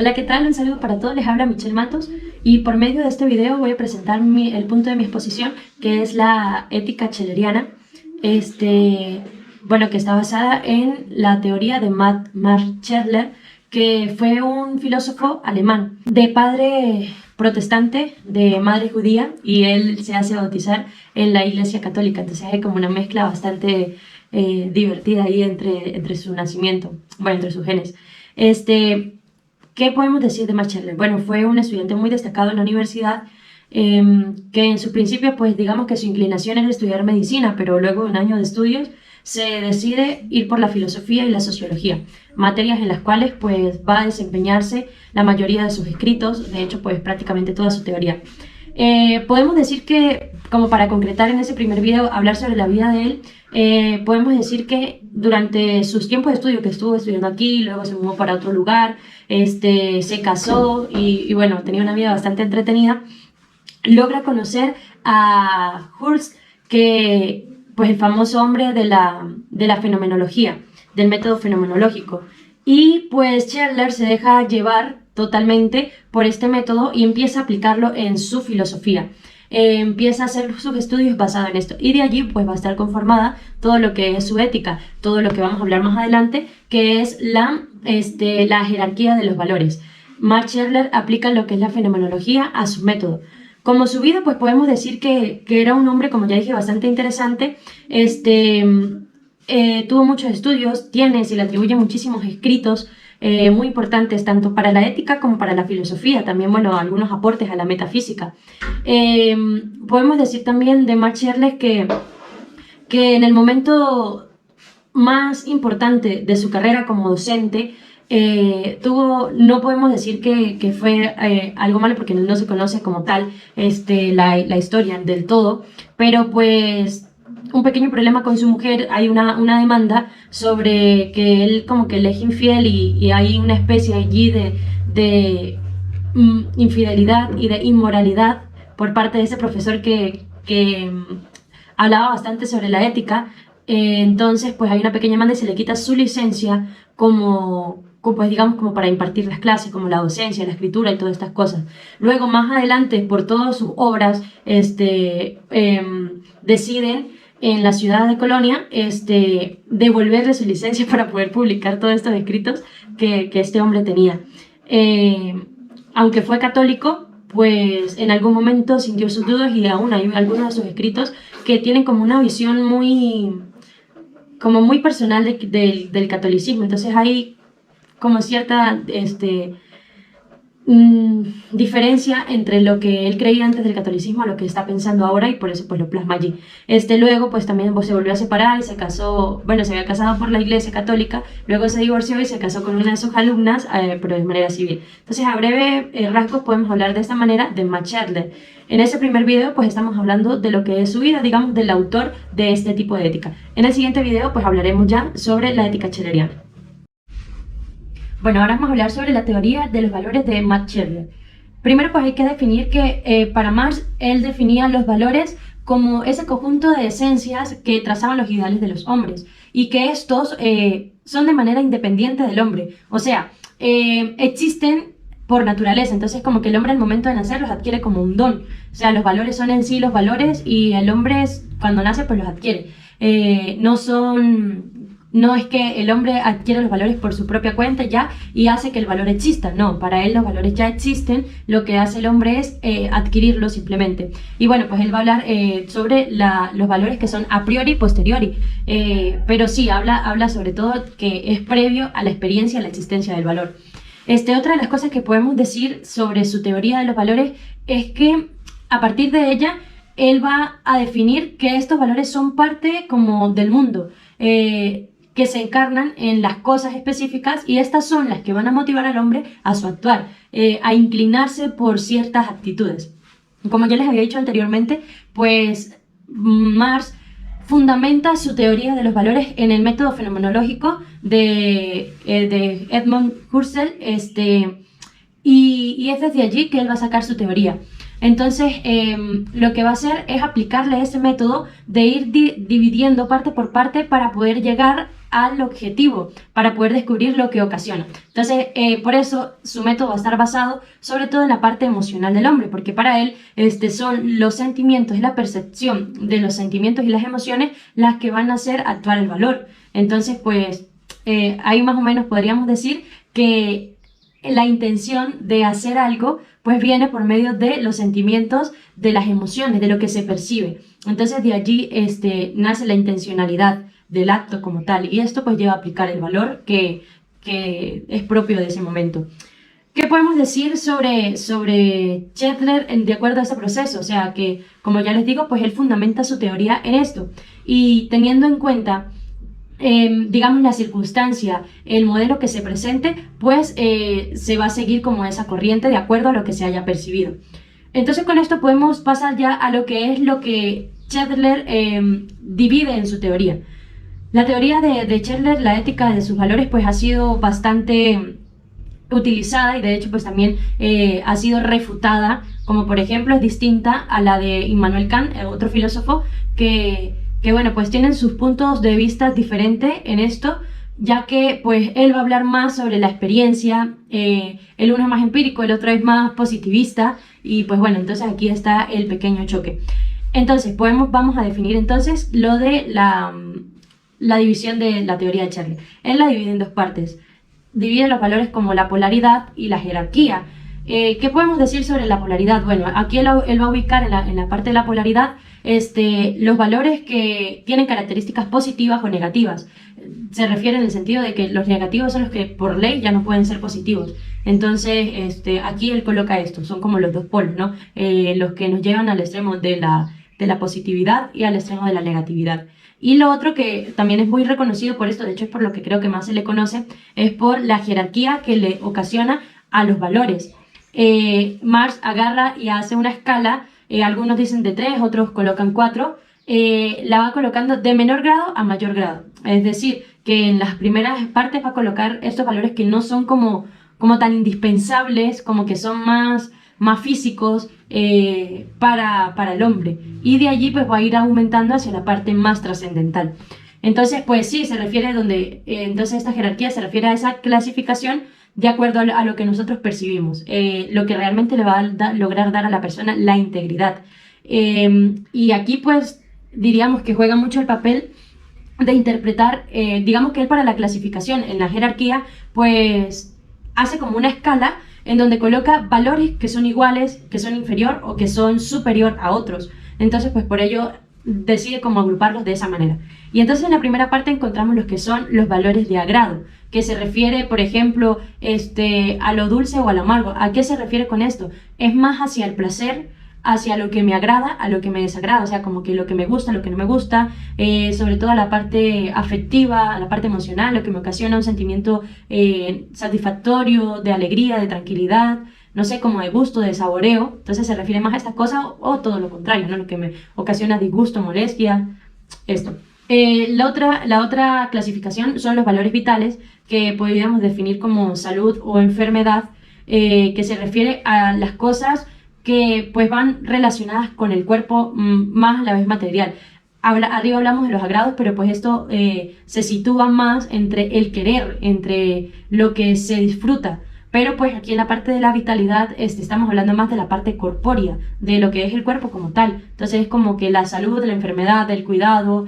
Hola, ¿qué tal? Un saludo para todos, les habla Michelle Matos y por medio de este video voy a presentar el punto de mi exposición, que es la ética celleriana, que está basada en la teoría de Max Scheler, que fue un filósofo alemán de padre protestante, de madre judía, y él se hace bautizar en la Iglesia Católica. Entonces hay como una mezcla bastante divertida ahí entre su nacimiento, bueno, entre sus genes. ¿Qué podemos decir de Max Scheler? Bueno, fue un estudiante muy destacado en la universidad, que en su principio, pues digamos que su inclinación era estudiar medicina, pero luego de un año de estudios se decide ir por la filosofía y la sociología, materias en las cuales pues va a desempeñarse la mayoría de sus escritos, de hecho pues prácticamente toda su teoría. Podemos decir que, como para concretar en ese primer video, hablar sobre la vida de él, podemos decir que durante sus tiempos de estudio, que estuvo estudiando aquí, luego se mudó para otro lugar, se casó y bueno, tenía una vida bastante entretenida, logra conocer a Husserl, que pues el famoso hombre de la fenomenología, del método fenomenológico. Y pues Scheler se deja llevar totalmente por este método y empieza a aplicarlo en su filosofía. Empieza a hacer sus estudios basados en esto y de allí pues va a estar conformada todo lo que es su ética, todo lo que vamos a hablar más adelante, que es la jerarquía de los valores. Max Scheler aplica lo que es la fenomenología a su método. Como su vida, pues podemos decir que era un hombre, como ya dije, bastante interesante. Tuvo muchos estudios, se le atribuyen muchísimos escritos muy importantes, tanto para la ética como para la filosofía, también, bueno, algunos aportes a la metafísica. Podemos decir también de Max Scheler que en el momento más importante de su carrera como docente, no podemos decir que fue algo malo, porque no se conoce como tal la historia del todo, pero pues un pequeño problema con su mujer. Hay una demanda sobre que él como que le es infiel y hay una especie allí de infidelidad y de inmoralidad por parte de ese profesor que hablaba bastante sobre la ética. Entonces pues hay una pequeña demanda y se le quita su licencia pues digamos como para impartir las clases, como la docencia, la escritura y todas estas cosas. Luego más adelante, por todas sus obras, deciden en la ciudad de Colonia devolverle su licencia para poder publicar todos estos escritos que este hombre tenía. Aunque fue católico, pues en algún momento sintió sus dudas y aún hay algunos de sus escritos que tienen como una visión muy personal del catolicismo. Entonces hay como cierta diferencia entre lo que él creía antes del catolicismo a lo que está pensando ahora, y por eso pues lo plasma allí. Luego pues también se volvió a separar y se casó, bueno, se había casado por la Iglesia Católica, luego se divorció y se casó con una de sus alumnas, pero de manera civil. Entonces, a breve rasgos podemos hablar de esta manera de Max Scheler. En ese primer video pues estamos hablando de lo que es su vida, digamos, del autor de este tipo de ética. En el siguiente video pues hablaremos ya sobre la ética scheleriana. Bueno, ahora vamos a hablar sobre la teoría de los valores de Max Scheler. Primero pues hay que definir que para Marx él definía los valores como ese conjunto de esencias que trazaban los ideales de los hombres y que estos son de manera independiente del hombre, o sea, existen por naturaleza. Entonces como que el hombre al momento de nacer los adquiere como un don, o sea, los valores son en sí los valores y el hombre cuando nace pues los adquiere. No es que el hombre adquiere los valores por su propia cuenta ya y hace que el valor exista. No, para él los valores ya existen, lo que hace el hombre es adquirirlos simplemente. Y bueno, pues él va a hablar sobre los valores que son a priori y posteriori, pero sí, habla sobre todo que es previo a la experiencia, a la existencia del valor. Otra de las cosas que podemos decir sobre su teoría de los valores es que a partir de ella él va a definir que estos valores son parte como del mundo, que se encarnan en las cosas específicas, y estas son las que van a motivar al hombre a su actuar, a inclinarse por ciertas actitudes. Como ya les había dicho anteriormente, pues Marx fundamenta su teoría de los valores en el método fenomenológico de Edmund Husserl, y es desde allí que él va a sacar su teoría. Entonces, lo que va a hacer es aplicarle ese método de ir dividiendo parte por parte para poder llegar al objetivo, para poder descubrir lo que ocasiona. Entonces, por eso su método va a estar basado sobre todo en la parte emocional del hombre, porque para él son los sentimientos, es la percepción de los sentimientos y las emociones las que van a hacer actuar el valor. Entonces, pues, ahí más o menos podríamos decir que la intención de hacer algo pues viene por medio de los sentimientos, de las emociones, de lo que se percibe. Entonces de allí nace la intencionalidad del acto como tal, y esto pues lleva a aplicar el valor que es propio de ese momento. ¿Qué podemos decir sobre Shetler de acuerdo a ese proceso? O sea que, como ya les digo, pues él fundamenta su teoría en esto, y teniendo en cuenta digamos la circunstancia, el modelo que se presente, pues se va a seguir como esa corriente de acuerdo a lo que se haya percibido. Entonces con esto podemos pasar ya a lo que Shetler divide en su teoría. La teoría de Shetler, la ética de sus valores, pues ha sido bastante utilizada, y de hecho pues también ha sido refutada, como por ejemplo es distinta a la de Immanuel Kant, otro filósofo que bueno, pues tienen sus puntos de vista diferentes en esto, ya que pues él va a hablar más sobre la experiencia, el uno es más empírico, el otro es más positivista, y pues bueno, entonces aquí está el pequeño choque. Entonces vamos a definir entonces lo de la división de la teoría de Shetler. Él la divide en dos partes. Divide los valores como la polaridad y la jerarquía. ¿Qué podemos decir sobre la polaridad? Bueno, aquí él va a ubicar en la parte de la polaridad los valores que tienen características positivas o negativas. Se refiere en el sentido de que los negativos son los que por ley ya no pueden ser positivos. Entonces, aquí él coloca esto, son como los dos polos, ¿no? Los que nos llevan al extremo de la positividad y al extremo de la negatividad. Y lo otro que también es muy reconocido por esto, de hecho es por lo que creo que más se le conoce, es por la jerarquía que le ocasiona a los valores. Marx agarra y hace una escala, algunos dicen de 3, otros colocan 4, la va colocando de menor grado a mayor grado. Es decir, que en las primeras partes va a colocar estos valores que no son como tan indispensables, como que son más físicos para el hombre. Y de allí pues va a ir aumentando hacia la parte más trascendental. Entonces, pues sí, se refiere entonces esta jerarquía se refiere a esa clasificación de acuerdo a lo que nosotros percibimos, lo que realmente le va a lograr dar a la persona la integridad. Y aquí pues diríamos que juega mucho el papel de interpretar, digamos que él para la clasificación en la jerarquía pues hace como una escala en donde coloca valores que son iguales, que son inferior o que son superior a otros. Entonces pues por ello decide cómo agruparlos de esa manera. Y entonces en la primera parte encontramos los que son los valores de agrado, que se refiere, por ejemplo, a lo dulce o a lo amargo. ¿A qué se refiere con esto? Es más hacia el placer, hacia lo que me agrada, a lo que me desagrada, o sea, como que lo que me gusta, lo que no me gusta, sobre todo a la parte afectiva, a la parte emocional, lo que me ocasiona un sentimiento satisfactorio, de alegría, de tranquilidad, no sé, como de gusto, de saboreo. Entonces se refiere más a estas cosas, o todo lo contrario, ¿no? Lo que me ocasiona disgusto, molestia, esto. La otra clasificación son los valores vitales, que podríamos definir como salud o enfermedad, que se refiere a las cosas que pues van relacionadas con el cuerpo más a la vez material. Arriba hablamos de los agrados, pero pues esto se sitúa más entre el querer, entre lo que se disfruta. Pero pues aquí en la parte de la vitalidad estamos hablando más de la parte corpórea, de lo que es el cuerpo como tal. Entonces es como que la salud, la enfermedad, del cuidado,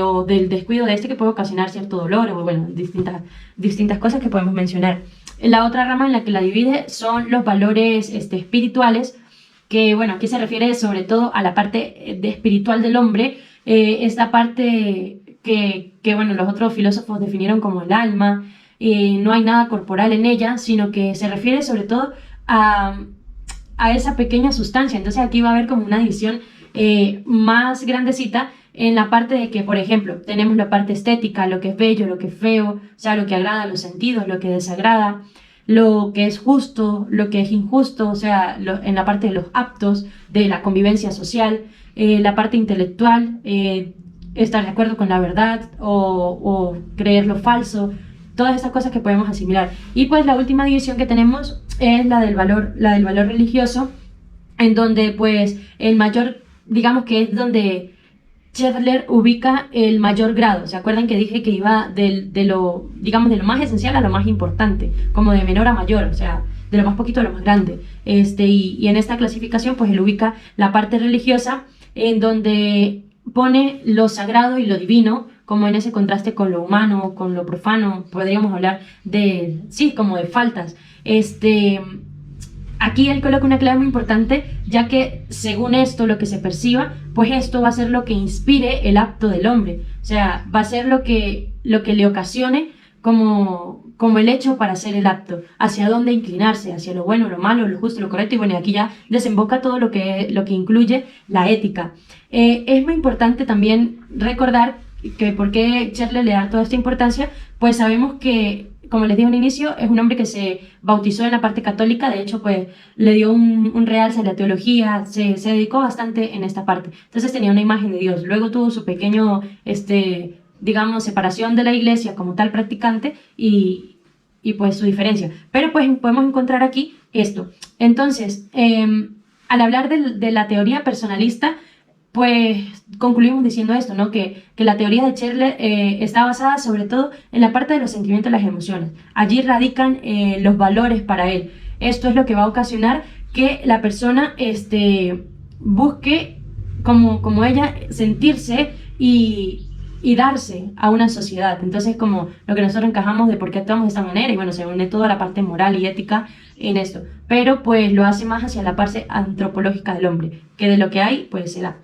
o del descuido de que puede ocasionar cierto dolor, o bueno, distintas cosas que podemos mencionar. La otra rama en la que la divide son los valores espirituales, que bueno, aquí se refiere sobre todo a la parte espiritual del hombre, esta parte que bueno, los otros filósofos definieron como el alma. No hay nada corporal en ella, sino que se refiere sobre todo a esa pequeña sustancia. Entonces aquí va a haber como una división más grandecita en la parte de que, por ejemplo, tenemos la parte estética, lo que es bello, lo que es feo, o sea, lo que agrada a los sentidos, lo que desagrada, lo que es justo, lo que es injusto, o sea, en la parte de los aptos, de la convivencia social, la parte intelectual, estar de acuerdo con la verdad o creer lo falso, todas esas cosas que podemos asimilar. Y pues la última división que tenemos es la del valor religioso, en donde pues el mayor, digamos que es donde Chandler ubica el mayor grado. ¿Se acuerdan que dije que iba de lo, digamos, de lo más esencial a lo más importante, como de menor a mayor, o sea, de lo más poquito a lo más grande? Y en esta clasificación, pues él ubica la parte religiosa, en donde pone lo sagrado y lo divino, como en ese contraste con lo humano, con lo profano. Podríamos hablar de, sí, como de faltas. Aquí él coloca una clave muy importante, ya que según esto, lo que se perciba, pues esto va a ser lo que inspire el acto del hombre. O sea, va a ser lo que le ocasione como el hecho para hacer el acto, hacia dónde inclinarse, hacia lo bueno, lo malo, lo justo, lo correcto. Y bueno, y aquí ya desemboca todo lo que incluye la ética. Es muy importante también recordar que por qué Scherler le da toda esta importancia, pues sabemos que, como les dije al inicio, es un hombre que se bautizó en la parte católica. De hecho, pues le dio un realce a la teología, se dedicó bastante en esta parte. Entonces tenía una imagen de Dios. Luego tuvo su pequeño, digamos, separación de la iglesia como tal practicante y pues su diferencia. Pero pues podemos encontrar aquí esto. Entonces, al hablar de la teoría personalista, pues concluimos diciendo esto, ¿no? Que la teoría de Scherler está basada sobre todo en la parte de los sentimientos y las emociones. Allí radican los valores para él. Esto es lo que va a ocasionar que la persona busque, como ella, sentirse y darse a una sociedad. Entonces, como lo que nosotros encajamos de por qué actuamos de esta manera, y bueno, se une toda la parte moral y ética en esto. Pero pues lo hace más hacia la parte antropológica del hombre, que de lo que hay, pues se da.